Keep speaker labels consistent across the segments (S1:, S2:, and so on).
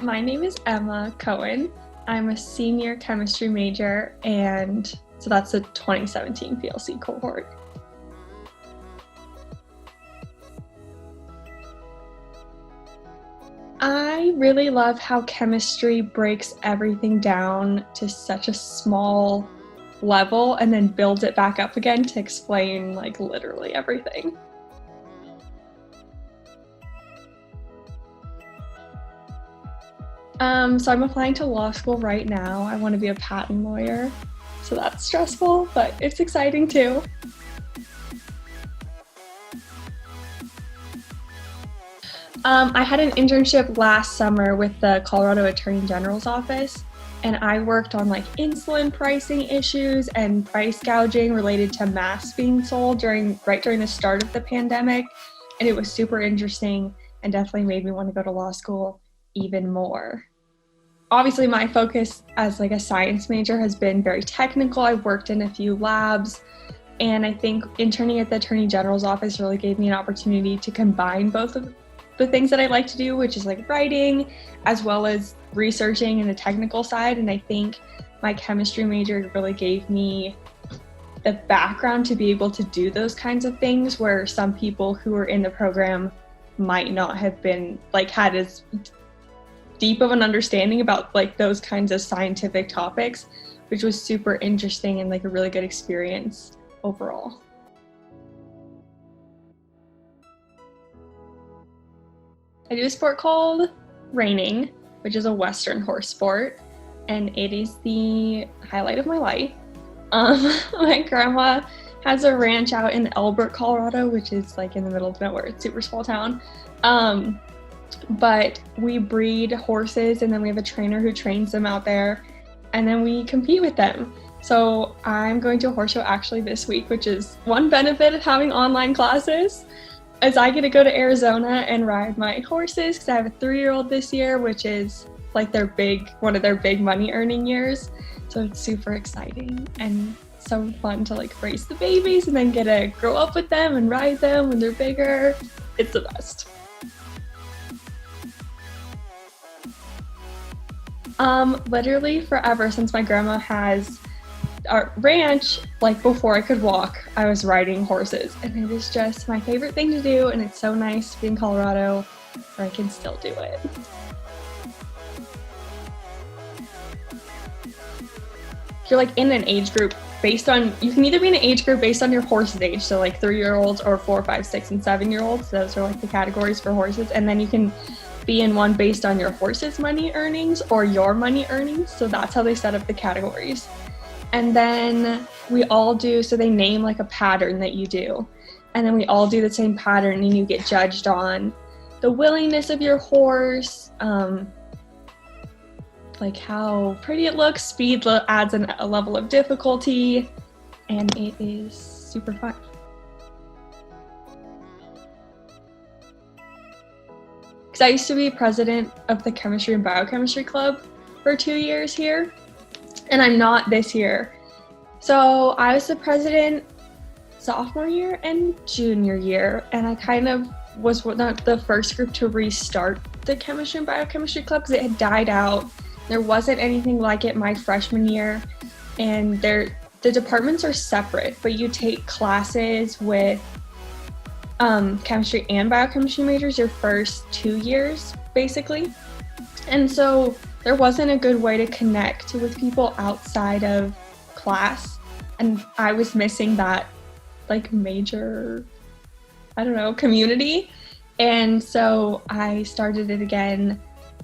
S1: My name is Emma Cohen. I'm a senior chemistry major, and so that's the 2017 PLC cohort. I really love how chemistry breaks everything down to such a small level and then builds it back up again to explain like literally everything. So I'm applying to law school right now. I want to be a patent lawyer, so that's stressful, but it's exciting too. I had an internship last summer with the Colorado Attorney General's office, and I worked on like insulin pricing issues and price gouging related to masks being sold right during the start of the pandemic, and it was super interesting and definitely made me want to go to law school even more. Obviously, my focus as like a science major has been very technical. I've worked in a few labs, and I think interning at the Attorney General's office really gave me an opportunity to combine both of the things that I like to do, which is like writing as well as researching in the technical side. And I think my chemistry major really gave me the background to be able to do those kinds of things where some people who were in the program might not have been like had as deep of an understanding about like those kinds of scientific topics, which was super interesting and like a really good experience overall. I do a sport called reining, which is a Western horse sport, and it is the highlight of my life. My grandma has a ranch out in Elbert, Colorado, which is like in the middle of nowhere. It's a super small town. But we breed horses, and then we have a trainer who trains them out there, and then we compete with them. So I'm going to a horse show actually this week, which is one benefit of having online classes, as I get to go to Arizona and ride my horses because I have a 3-year-old this year, which is like one of their big money earning years. So it's super exciting and so fun to like race the babies and then get to grow up with them and ride them when they're bigger. It's the best. Literally forever, since my grandma has our ranch, like before I could walk, I was riding horses, and it is just my favorite thing to do, and it's so nice to be in Colorado where I can still do it. If you're like in an age group you can either be in an age group based on your horse's age, so like 3-year-olds or 4, 5, 6, and 7-year-olds. Those are like the categories for horses, and then you can be in one based on your horse's money earnings or your money earnings. So that's how they set up the categories. And then we all do, so they name like a pattern that you do. And then we all do the same pattern, and you get judged on the willingness of your horse, like how pretty it looks. Speed adds a level of difficulty, and it is super fun. Because I used to be president of the chemistry and biochemistry club for 2 years here, and I'm not this year. So I was the president sophomore year and junior year, and I kind of was not the first group to restart the chemistry and biochemistry club because it had died out. There wasn't anything like it my freshman year, and the departments are separate, but you take classes with chemistry and biochemistry majors your first 2 years, basically. And so there wasn't a good way to connect with people outside of class, and I was missing that like major, community. And so I started it again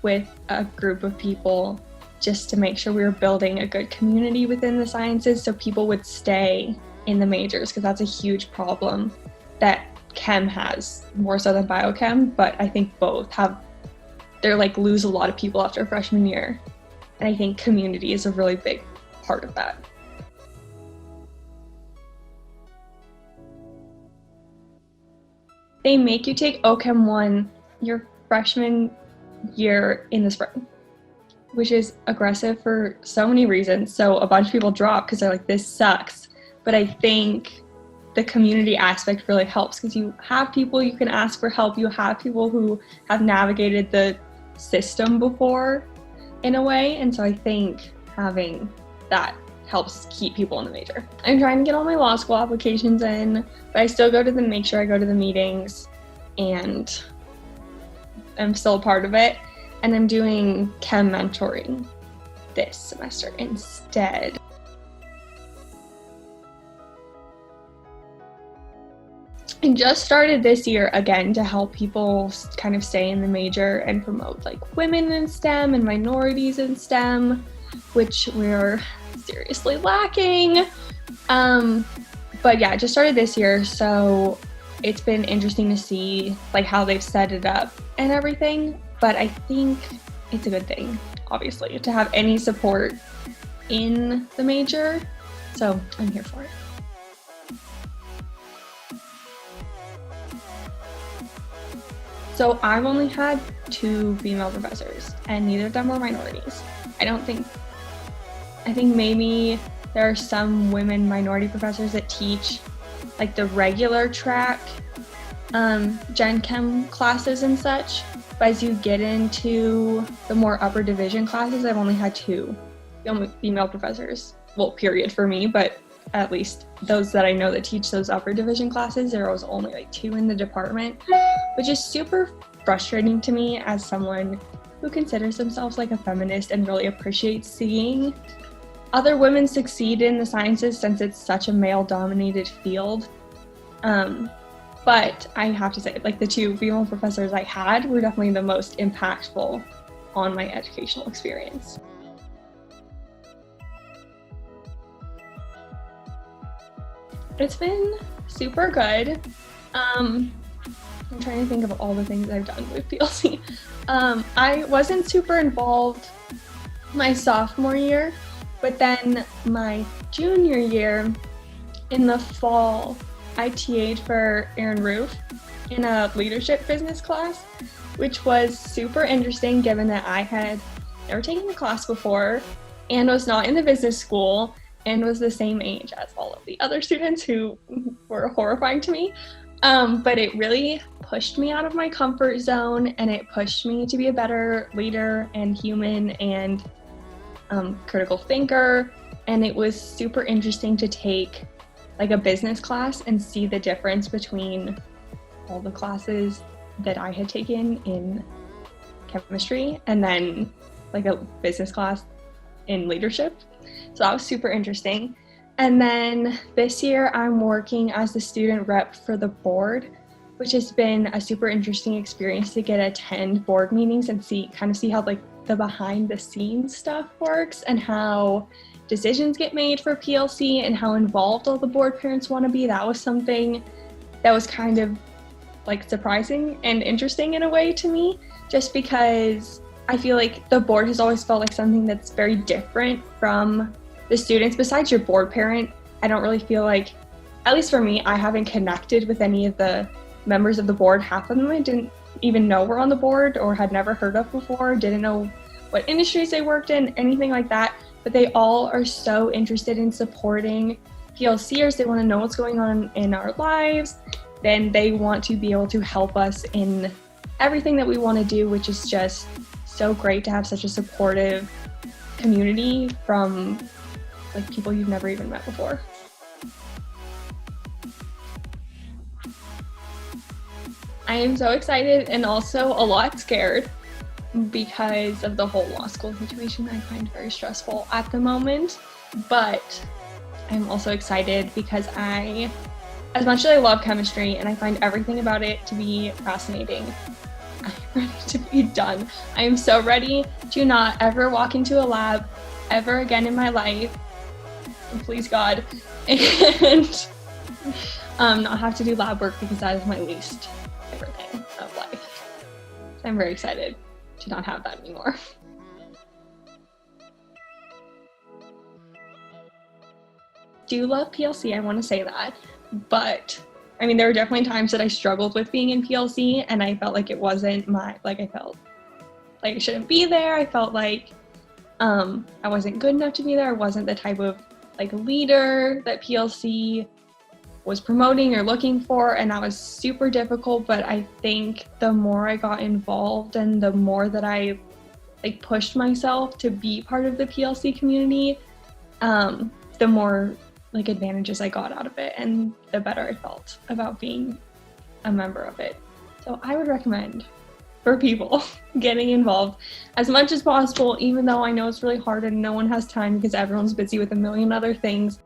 S1: with a group of people just to make sure we were building a good community within the sciences so people would stay in the majors, because that's a huge problem that chem has more so than biochem, but I think both lose a lot of people after freshman year. And I think community is a really big part of that. They make you take OChem 1 your freshman year in the spring, which is aggressive for so many reasons. So a bunch of people drop because they're like, this sucks. But I think the community aspect really helps because you have people you can ask for help. You have people who have navigated the system before in a way. And so I think having that helps keep people in the major. I'm trying to get all my law school applications in, but I still make sure I go to the meetings, and I'm still a part of it. And I'm doing chem mentoring this semester instead. I just started this year again to help people kind of stay in the major and promote like women in STEM and minorities in STEM, which we're seriously lacking. But yeah, I just started this year, so it's been interesting to see like how they've set it up and everything. But I think it's a good thing, obviously, to have any support in the major. So I'm here for it. So I've only had 2 female professors, and neither of them were minorities. I think maybe there are some women minority professors that teach like the regular track Gen Chem classes and such. But as you get into the more upper division classes, I've only had 2 female professors. Well, period for me, but at least those that I know that teach those upper division classes, there was only like 2 in the department, which is super frustrating to me as someone who considers themselves like a feminist and really appreciates seeing other women succeed in the sciences since it's such a male-dominated field. But I have to say, like, the 2 female professors I had were definitely the most impactful on my educational experience. It's been super good. I'm trying to think of all the things I've done with PLC. I wasn't super involved my sophomore year, but then my junior year, in the fall, I TA'd for Aaron Roof in a leadership business class, which was super interesting given that I had never taken the class before and was not in the business school and was the same age as all of the other students who were horrifying to me. But it really pushed me out of my comfort zone, and it pushed me to be a better leader and human and critical thinker. And it was super interesting to take like a business class and see the difference between all the classes that I had taken in chemistry and then like a business class in leadership. So that was super interesting. And then this year I'm working as the student rep for the board, which has been a super interesting experience to get to attend board meetings and see how like the behind the scenes stuff works and how decisions get made for PLC and how involved all the board parents want to be. That was something that was kind of like surprising and interesting in a way to me, just because I feel like the board has always felt like something that's very different from the students. Besides your board parent, I don't really feel like, at least for me, I haven't connected with any of the members of the board. Half of them I didn't even know were on the board or had never heard of before, didn't know what industries they worked in, anything like that. But they all are so interested in supporting PLCers. They want to know what's going on in our lives. Then they want to be able to help us in everything that we want to do, which is just so great to have such a supportive community from like people you've never even met before. I am so excited and also a lot scared because of the whole law school situation I find very stressful at the moment. But I'm also excited because as much as I love chemistry and I find everything about it to be fascinating, I'm ready to be done. I am so ready to not ever walk into a lab ever again in my life, please God, and not have to do lab work because that is my least favorite thing of life. So I'm very excited to not have that anymore. Do love PLC, I want to say that, but I mean, there were definitely times that I struggled with being in PLC and I felt like it wasn't I felt like I shouldn't be there. I felt like I wasn't good enough to be there. I wasn't the type of like leader that PLC was promoting or looking for, and that was super difficult. But I think the more I got involved and the more that I like pushed myself to be part of the PLC community, the more like advantages I got out of it and the better I felt about being a member of it. So I would recommend for people getting involved as much as possible, even though I know it's really hard and no one has time because everyone's busy with a million other things.